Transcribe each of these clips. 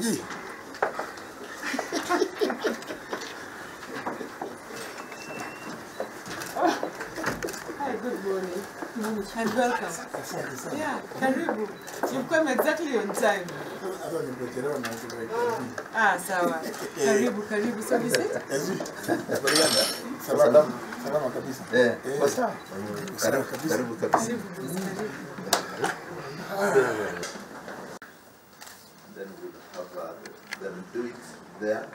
AG. Hi, good morning. And welcome. Yeah, karibu. You've come exactly on time. Sawa. Karibu. So we sit? Salama kabisa. Karibu kabisa. Then we'll have them do it there.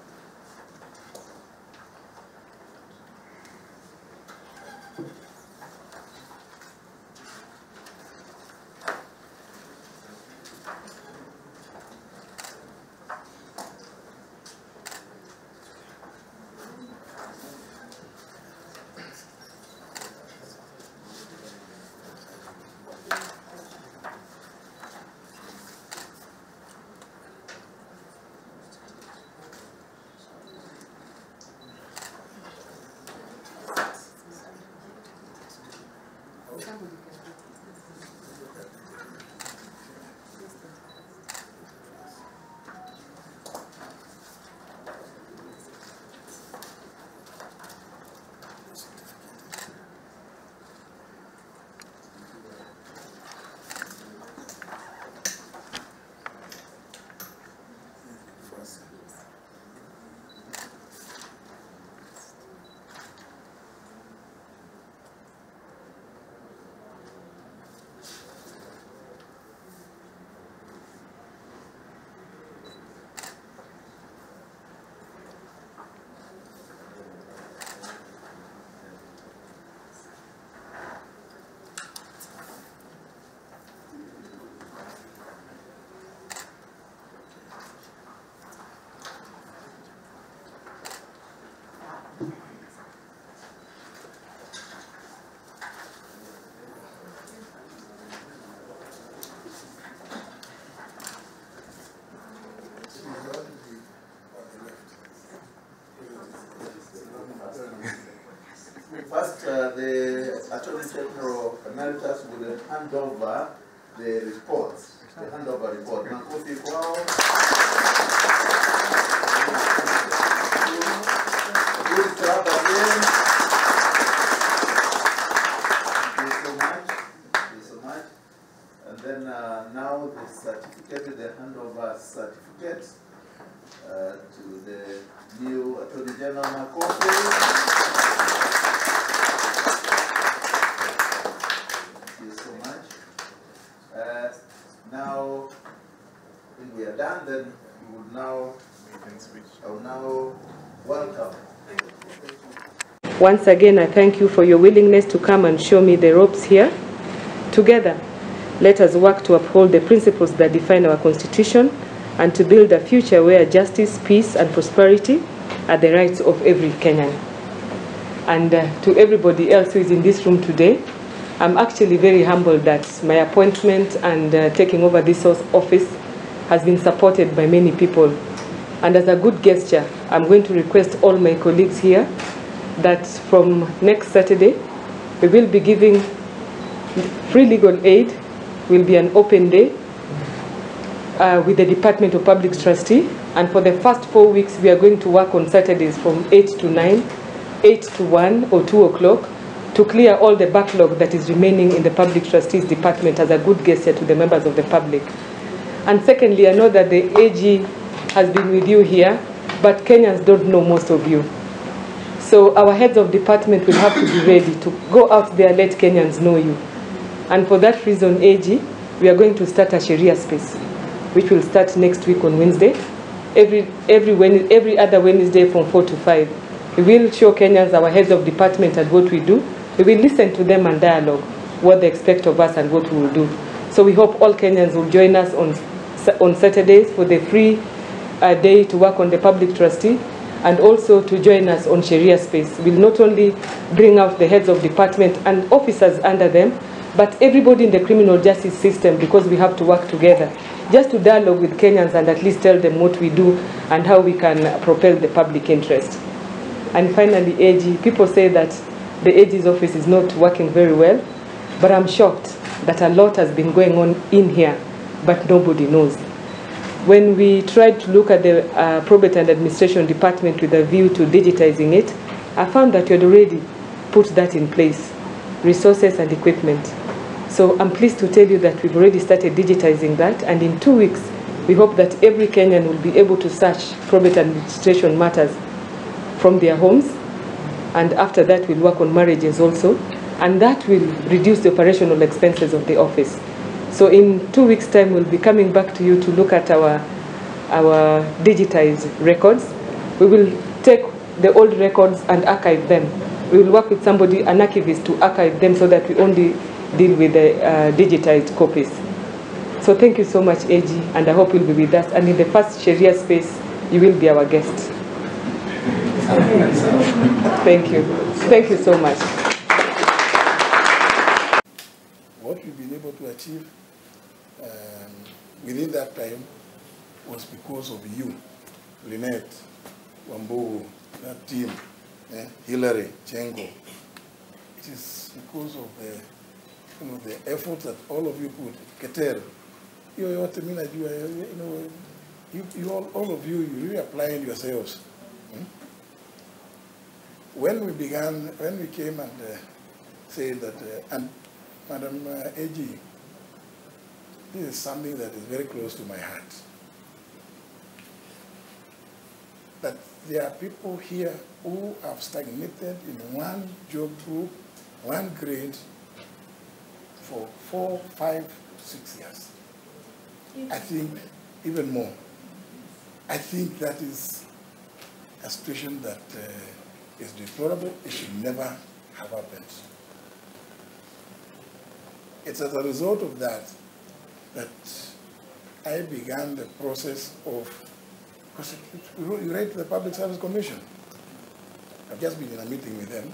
First, the Attorney General Emeritus will hand over the reports, the handover report. Makofi kwao. Good job again. Thank you so much. Thank you so much. And then now the certificate, the handover certificate to the new Attorney General Makofi. Now, when we are done, then we will now, I will now welcome. Once again, I thank you for your willingness to come and show me the ropes here. Together, let us work to uphold the principles that define our Constitution and to build a future where justice, peace, and prosperity are the rights of every Kenyan. And to everybody else who is in this room today, I'm actually very humbled that my appointment and taking over this office has been supported by many people. And as a good gesture, I'm going to request all my colleagues here that from next Saturday, we will be giving free legal aid. Will be an open day with the Department of Public Trustee. And for the first 4 weeks, we are going to work on Saturdays from 8 to 9, 8 to 1 or 2 o'clock, to clear all the backlog that is remaining in the Public Trustees Department as a good gesture to the members of the public. And secondly, I know that the AG has been with you here, but Kenyans don't know most of you. So our heads of department will have to be ready to go out there, let Kenyans know you. And for that reason, AG, we are going to start a Sharia space, which will start next week on Wednesday, every other Wednesday from 4 to 5. We will show Kenyans, our heads of department, and what we do. We will listen to them and dialogue what they expect of us and what we will do. So we hope all Kenyans will join us on Saturdays for the free day to work on the public trustee, and also to join us on Sharia space. We'll not only bring out the heads of department and officers under them, but everybody in the criminal justice system, because we have to work together, just to dialogue with Kenyans and at least tell them what we do and how we can propel the public interest. And finally, AG, people say that the AG's office is not working very well, but I'm shocked that a lot has been going on in here, but nobody knows. When we tried to look at the probate and administration department with a view to digitizing it, I found that you had already put that in place, resources and equipment. So I'm pleased to tell you that we've already started digitizing that, and in 2 weeks, we hope that every Kenyan will be able to search probate administration matters from their homes, and after that we'll work on marriages also, and that will reduce the operational expenses of the office. So in 2 weeks' time, we'll be coming back to you to look at our digitized records. We will take the old records and archive them. We will work with somebody, an archivist, to archive them so that we only deal with the digitized copies. So thank you so much, AG, and I hope you'll be with us. And in the first Sharia space, you will be our guest. Thank you. Thank you so much. What we've been able to achieve within that time was because of you, Lynette, Wambu, that team, Hillary, Chengo. It is because of the effort that all of you put. Keter, all of you really applying yourselves. When we came and said that, and Madam AG, this is something that is very close to my heart. That there are people here who have stagnated in one job group, one grade, for 4, 5, 6 years. I think even more. I think that is a situation that is deplorable. It should never have happened. It's as a result of that I began the process of, because you write to the Public Service Commission. I've just been in a meeting with them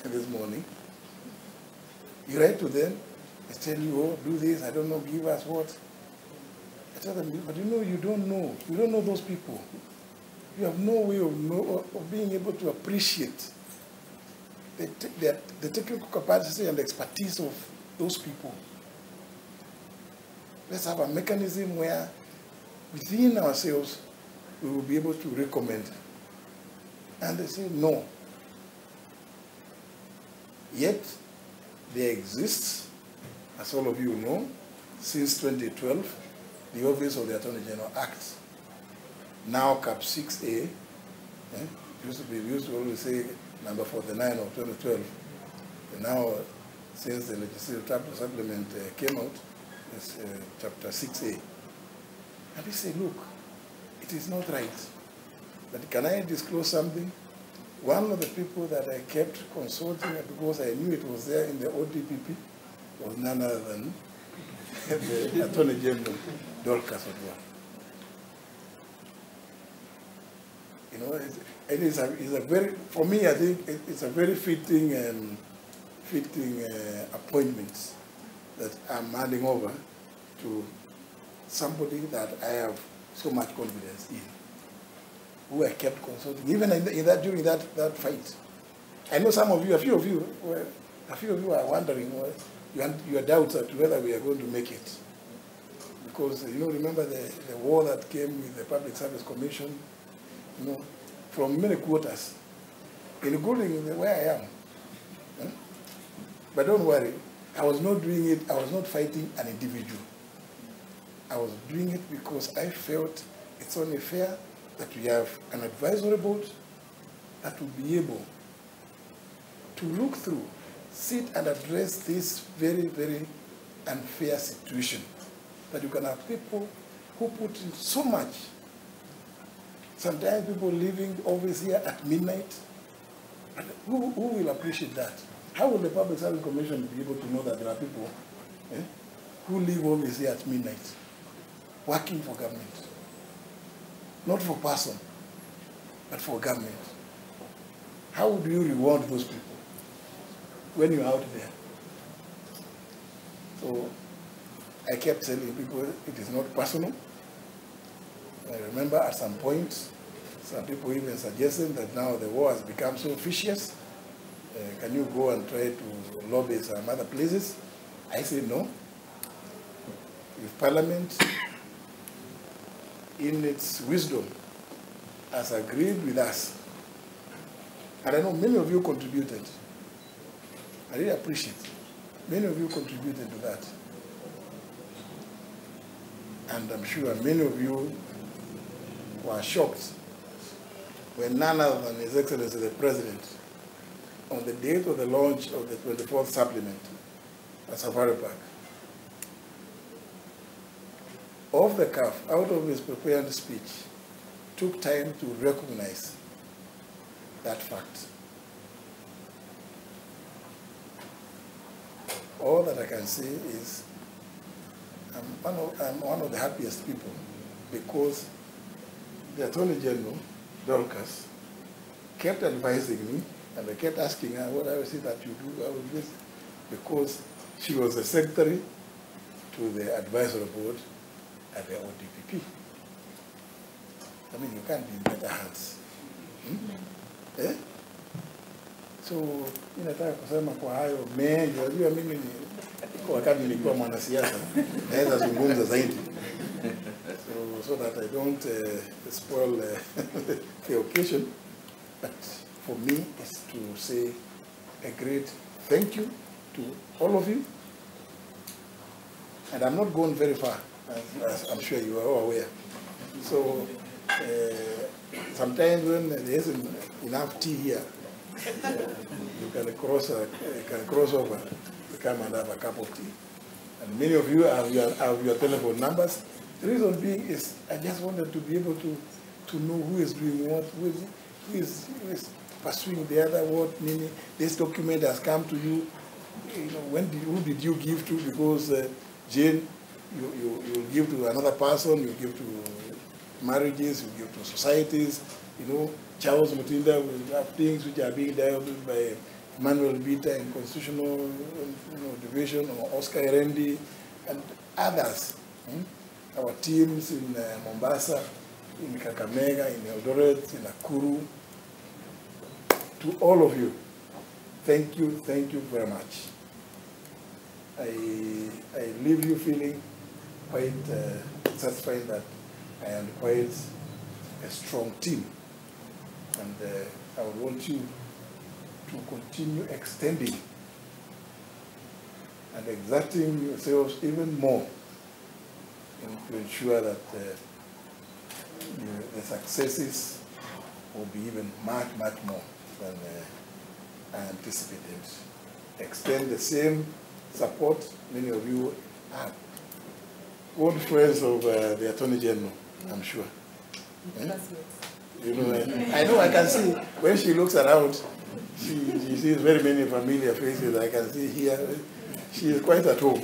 this morning. You write to them, they tell you, oh, do this, I don't know, give us what. I tell them, but you don't know those people. You have no way of being able to appreciate the technical capacity and expertise of those people. Let's have a mechanism where within ourselves we will be able to recommend. And they say no. Yet there exists, as all of you know, since 2012, the Office of the Attorney General Act, now Cap 6A, we used to always say number 49 of 2012. And now, since the legislative chapter supplement came out, it's chapter 6A. And we say, look, it is not right. But can I disclose something? One of the people that I kept consulting because I knew it was there in the ODPP was none other than the Attorney General, Dorcas Oduor. It is a very, for me, I think it's a very fitting appointment that I'm handing over to somebody that I have so much confidence in, who I kept consulting, even during that fight. I know some of you, a few of you are wondering, your doubts as to whether we are going to make it. Because, remember the war that came with the Public Service Commission, from many quarters, including where I am. But don't worry, I was not doing it, I was not fighting an individual. I was doing it because I felt it's only fair that we have an advisory board that will be able to look through, sit and address this very, very unfair situation. That you can have people who put in so much. Sometimes people leaving office here at midnight. Who will appreciate that? How will the Public Service Commission be able to know that there are people who leave office here at midnight, working for government? Not for person, but for government. How do you reward those people when you're out there? So I kept telling people it is not personal. I remember at some point, some people even suggesting that now the war has become so vicious. Can you go and try to lobby some other places? I said no. If Parliament in its wisdom, has agreed with us. And I know many of you contributed. I really appreciate it. Many of you contributed to that. And I'm sure many of you were shocked when none other than His Excellency the President, on the date of the launch of the 24th supplement at Safari Park, off the cuff, out of his prepared speech, took time to recognize that fact. All that I can say is I'm one of the happiest people, because the Attorney General, Dorcas, kept advising me, and I kept asking her, what is it that you do? I will do this. Because she was the secretary to the advisory board at the ODPP. I mean, you can't be in better hands. Eh? So, ninataka kusema kwa hayo mengi, unajua mimi ni wakati nilikuwa mwanasiasa naweza zungumza zaidi. So that I don't spoil the occasion, but for me is to say a great thank you to all of you. And I'm not going very far, as I'm sure you are all aware. So sometimes when there isn't enough tea here, you can cross over, come and have a cup of tea. And many of you have your telephone numbers. The reason being is I just wanted to be able to know who is doing what, who is pursuing the other, what, meaning this document has come to you. You know, who did you give to? Because Jane, you give to another person, you give to marriages, you give to societies. You know, Charles Mutinda will have things which are being dealt with by Emmanuel Bita in Constitutional Division, or Oscar Erendi, and others. Our teams in Mombasa, in Kakamega, in Eldoret, in Nakuru. To all of you, thank you very much. I leave you feeling quite satisfied that I am quite a strong team. And I would want you to continue extending and exerting yourselves even more to ensure that the successes will be even much more than I anticipated. Extend the same support. Many of you are old friends of the Attorney General, I'm sure. You know, I know, I can see when she looks around, she sees very many familiar faces. I can see here, she is quite at home.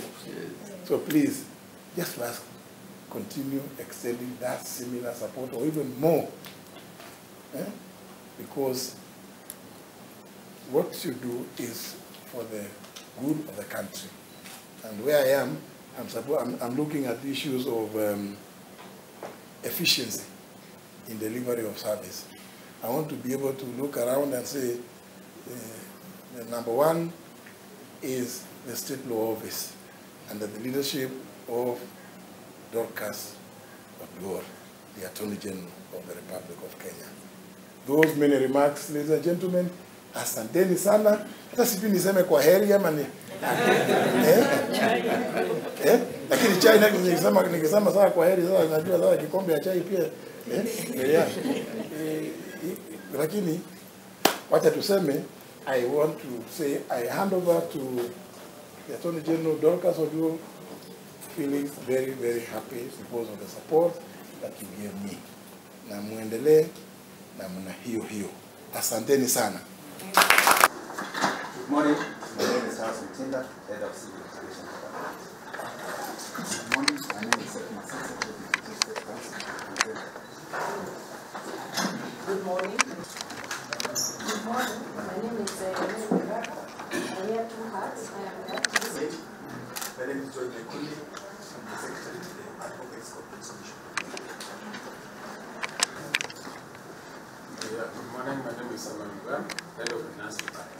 So please, just ask, continue extending that similar support or even more. Because what you do is for the good of the country. And where I am, I'm looking at issues of efficiency in delivery of service. I want to be able to look around and say, the number one is the State Law Office under the leadership of Dorcas Oduor, the Attorney General of the Republic of Kenya. Those many remarks, ladies and gentlemen, asanteni sana. Hata sipi niseme kwa heri ama ni lakini chai nikisema sasa kwa heri, sasa najua sasa kikombe ya chai pia lakini wacha tuseme, I want to say I hand over to the Attorney General Dorcas Oduor, feeling very happy because of the support that you gave me. Na muendelee na mna hiyo. Asanteni sana. Good morning. My name is House Mutinda, Head of Civil Education Department. Good morning. My name is Dorcas Oduor. Good morning. Good morning. My name is Dorcas. I wear two hats. I am the activist. My name is Joy Mekundi. I'm the Secretary to the Advocates Complaints Commission. Good morning. My name is Oduor, Head of Finance Department.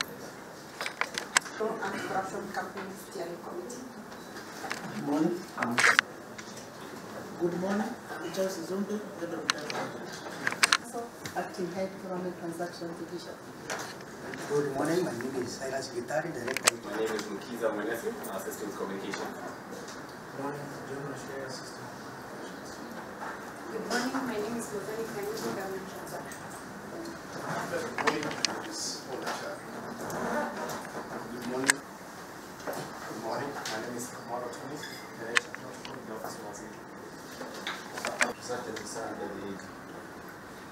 Anti-Corruption Campaign Steering Committee. Good morning. Good morning, Charles Zumbi, Head of Department. Acting Head Government Transaction Division. Good morning, my name is Silas Gitari, Director. My name is Mukiza Mwenesu, Assistant Communication. Good morning, General Share Assistant. Good morning, my name is Mozani Kanyuki, Government Transaction. Good morning, my name is Olacha. Good morning. Good morning, my name is Kamara Tony, Director of the Office of Housing. Representative Sir under the AG.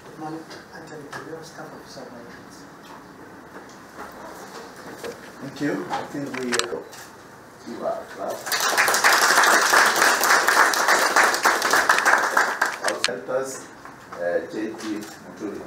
Good morning, Anthony Peleo, Staff Officer of Finance. Thank you. I think we give our clap. Our helpers, JP Muturi.